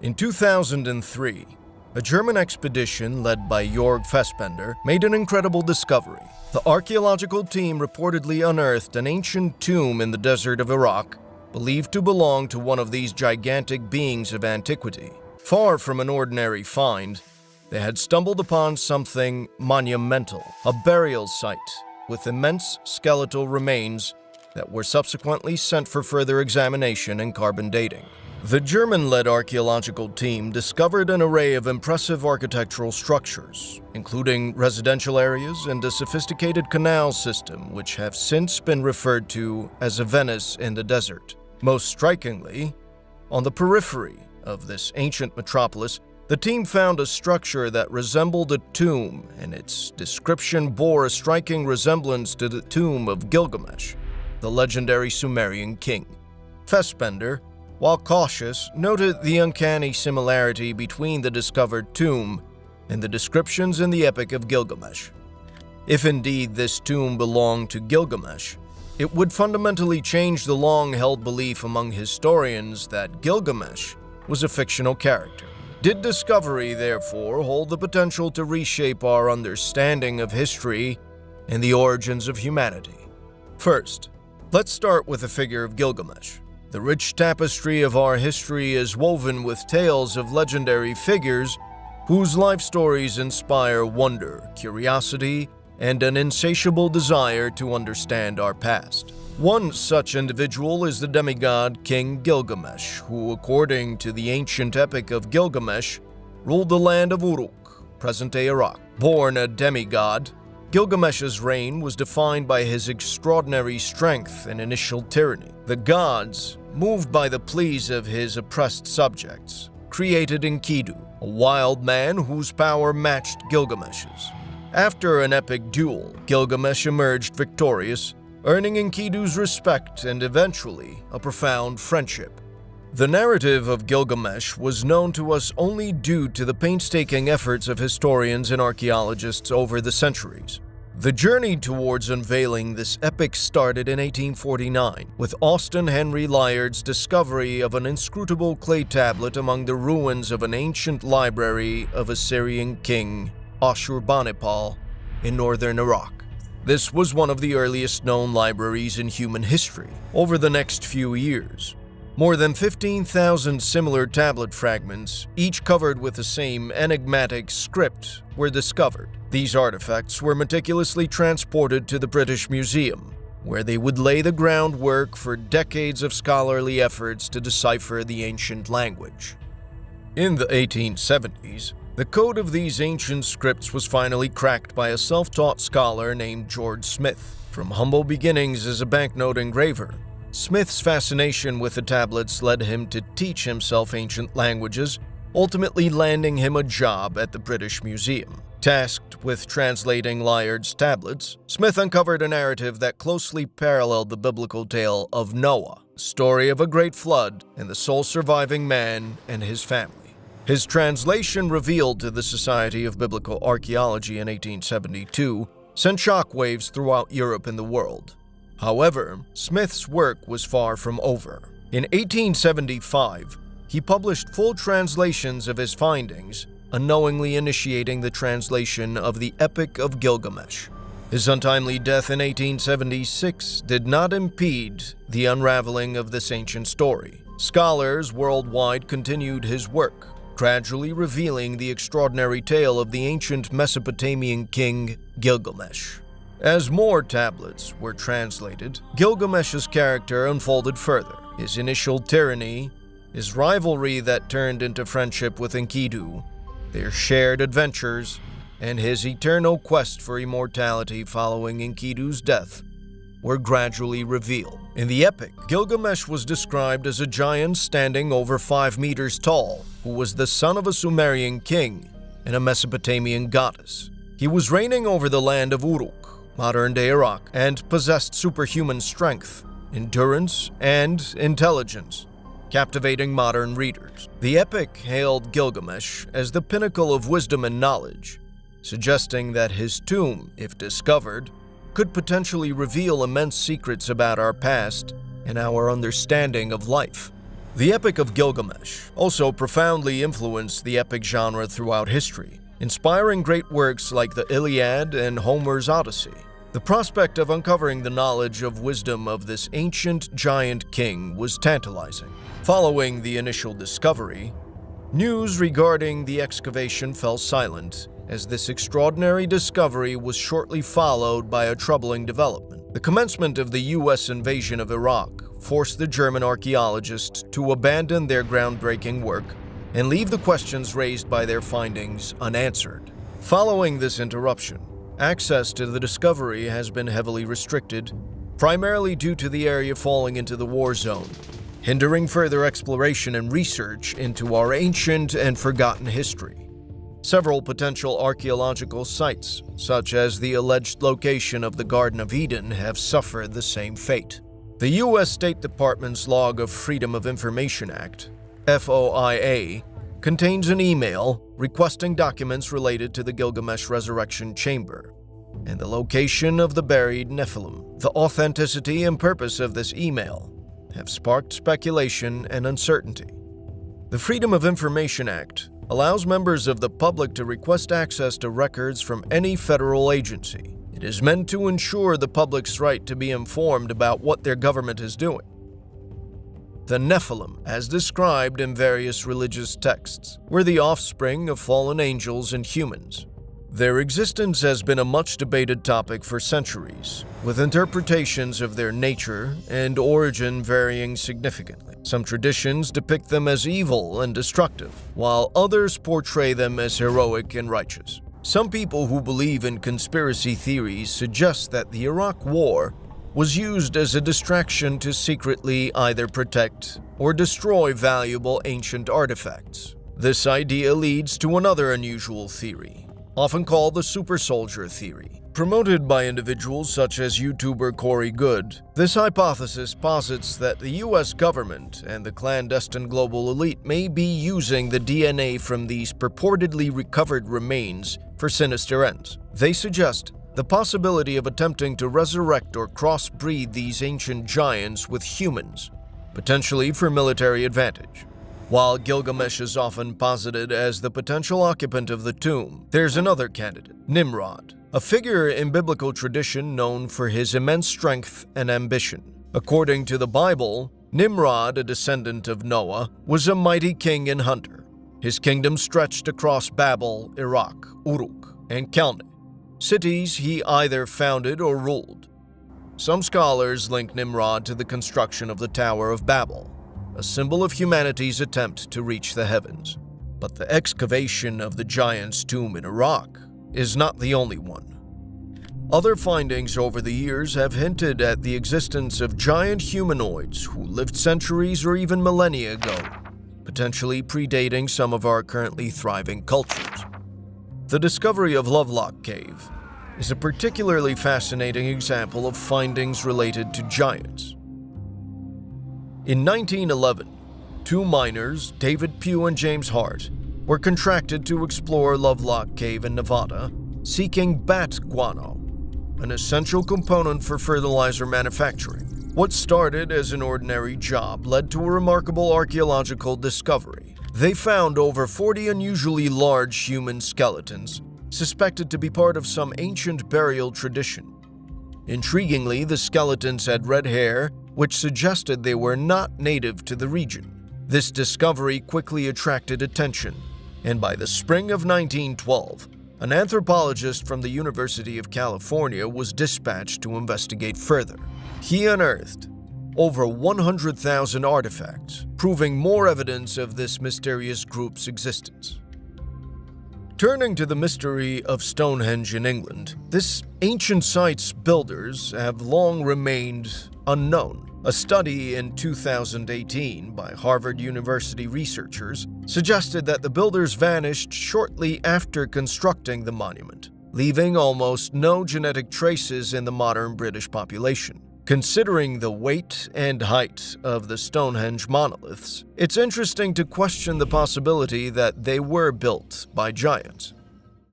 In 2003, a German expedition led by Jorg Fassbender made an incredible discovery. The archaeological team reportedly unearthed an ancient tomb in the desert of Iraq, believed to belong to one of these gigantic beings of antiquity. Far from an ordinary find, they had stumbled upon something monumental, a burial site with immense skeletal remains that were subsequently sent for further examination and carbon dating. The German-led archaeological team discovered an array of impressive architectural structures, including residential areas and a sophisticated canal system which have since been referred to as a Venice in the desert. Most strikingly, on the periphery of this ancient metropolis, the team found a structure that resembled a tomb, and its description bore a striking resemblance to the tomb of Gilgamesh, the legendary Sumerian king. Fassbender, while cautious, noted the uncanny similarity between the discovered tomb and the descriptions in the Epic of Gilgamesh. If indeed this tomb belonged to Gilgamesh, it would fundamentally change the long-held belief among historians that Gilgamesh was a fictional character. Did discovery, therefore, hold the potential to reshape our understanding of history and the origins of humanity? First, let's start with the figure of Gilgamesh. The rich tapestry of our history is woven with tales of legendary figures whose life stories inspire wonder, curiosity, and an insatiable desire to understand our past. One such individual is the demigod King Gilgamesh, who, according to the ancient epic of Gilgamesh, ruled the land of Uruk, present-day Iraq. Born a demigod, Gilgamesh's reign was defined by his extraordinary strength and initial tyranny. The gods, moved by the pleas of his oppressed subjects, created Enkidu, a wild man whose power matched Gilgamesh's. After an epic duel, Gilgamesh emerged victorious, earning Enkidu's respect and eventually a profound friendship. The narrative of Gilgamesh was known to us only due to the painstaking efforts of historians and archaeologists over the centuries. The journey towards unveiling this epic started in 1849 with Austin Henry Layard's discovery of an inscrutable clay tablet among the ruins of an ancient library of Assyrian king Ashurbanipal in northern Iraq. This was one of the earliest known libraries in human history. Over the next few years, more than 15,000 similar tablet fragments, each covered with the same enigmatic script, were discovered. These artifacts were meticulously transported to the British Museum, where they would lay the groundwork for decades of scholarly efforts to decipher the ancient language. In the 1870s, the code of these ancient scripts was finally cracked by a self-taught scholar named George Smith. From humble beginnings as a banknote engraver, Smith's fascination with the tablets led him to teach himself ancient languages, ultimately landing him a job at the British Museum. Tasked with translating Layard's tablets, Smith uncovered a narrative that closely paralleled the biblical tale of Noah, the story of a great flood and the sole surviving man and his family. His translation, revealed to the Society of Biblical Archaeology in 1872, sent shockwaves throughout Europe and the world. However, Smith's work was far from over. In 1875, he published full translations of his findings, unknowingly initiating the translation of the Epic of Gilgamesh. His untimely death in 1876 did not impede the unraveling of this ancient story. Scholars worldwide continued his work, gradually revealing the extraordinary tale of the ancient Mesopotamian king Gilgamesh. As more tablets were translated, Gilgamesh's character unfolded further. His initial tyranny, his rivalry that turned into friendship with Enkidu, their shared adventures, and his eternal quest for immortality following Enkidu's death were gradually revealed. In the epic, Gilgamesh was described as a giant standing over 5 meters tall, who was the son of a Sumerian king and a Mesopotamian goddess. He was reigning over the land of Uruk, modern-day Iraq, and possessed superhuman strength, endurance, and intelligence, captivating modern readers. The epic hailed Gilgamesh as the pinnacle of wisdom and knowledge, suggesting that his tomb, if discovered, could potentially reveal immense secrets about our past and our understanding of life. The Epic of Gilgamesh also profoundly influenced the epic genre throughout history, inspiring great works like the Iliad and Homer's Odyssey. The prospect of uncovering the knowledge of wisdom of this ancient giant king was tantalizing. Following the initial discovery, news regarding the excavation fell silent, as this extraordinary discovery was shortly followed by a troubling development. The commencement of the U.S. invasion of Iraq forced the German archaeologists to abandon their groundbreaking work and leave the questions raised by their findings unanswered. Following this interruption, access to the discovery has been heavily restricted, primarily due to the area falling into the war zone, hindering further exploration and research into our ancient and forgotten history. Several potential archaeological sites, such as the alleged location of the Garden of Eden, have suffered the same fate. The U.S. State Department's Log of Freedom of Information Act, FOIA, contains an email requesting documents related to the Gilgamesh Resurrection Chamber and the location of the buried Nephilim. The authenticity and purpose of this email have sparked speculation and uncertainty. The Freedom of Information Act allows members of the public to request access to records from any federal agency. It is meant to ensure the public's right to be informed about what their government is doing. The Nephilim, as described in various religious texts, were the offspring of fallen angels and humans. Their existence has been a much-debated topic for centuries, with interpretations of their nature and origin varying significantly. Some traditions depict them as evil and destructive, while others portray them as heroic and righteous. Some people who believe in conspiracy theories suggest that the Iraq War was used as a distraction to secretly either protect or destroy valuable ancient artifacts. This idea leads to another unusual theory, often called the super soldier theory. Promoted by individuals such as YouTuber Corey Good, this hypothesis posits that the US government and the clandestine global elite may be using the DNA from these purportedly recovered remains for sinister ends. They suggest the possibility of attempting to resurrect or crossbreed these ancient giants with humans, potentially for military advantage. While Gilgamesh is often posited as the potential occupant of the tomb, there's another candidate, Nimrod, a figure in biblical tradition known for his immense strength and ambition. According to the Bible, Nimrod, a descendant of Noah, was a mighty king and hunter. His kingdom stretched across Babel, Iraq, Uruk, and Calneh, cities he either founded or ruled. Some scholars link Nimrod to the construction of the Tower of Babel, a symbol of humanity's attempt to reach the heavens. But the excavation of the giant's tomb in Iraq is not the only one. Other findings over the years have hinted at the existence of giant humanoids who lived centuries or even millennia ago, potentially predating some of our currently thriving cultures. The discovery of Lovelock Cave is a particularly fascinating example of findings related to giants. In 1911, two miners, David Pugh and James Hart, were contracted to explore Lovelock Cave in Nevada, seeking bat guano, an essential component for fertilizer manufacturing. What started as an ordinary job led to a remarkable archaeological discovery. They found over 40 unusually large human skeletons, suspected to be part of some ancient burial tradition. Intriguingly, the skeletons had red hair, which suggested they were not native to the region. This discovery quickly attracted attention, and by the spring of 1912, an anthropologist from the University of California was dispatched to investigate further. He unearthed over 100,000 artifacts, proving more evidence of this mysterious group's existence. Turning to the mystery of Stonehenge in England, this ancient site's builders have long remained unknown. A study in 2018 by Harvard University researchers suggested that the builders vanished shortly after constructing the monument, leaving almost no genetic traces in the modern British population. Considering the weight and height of the Stonehenge monoliths, it's interesting to question the possibility that they were built by giants.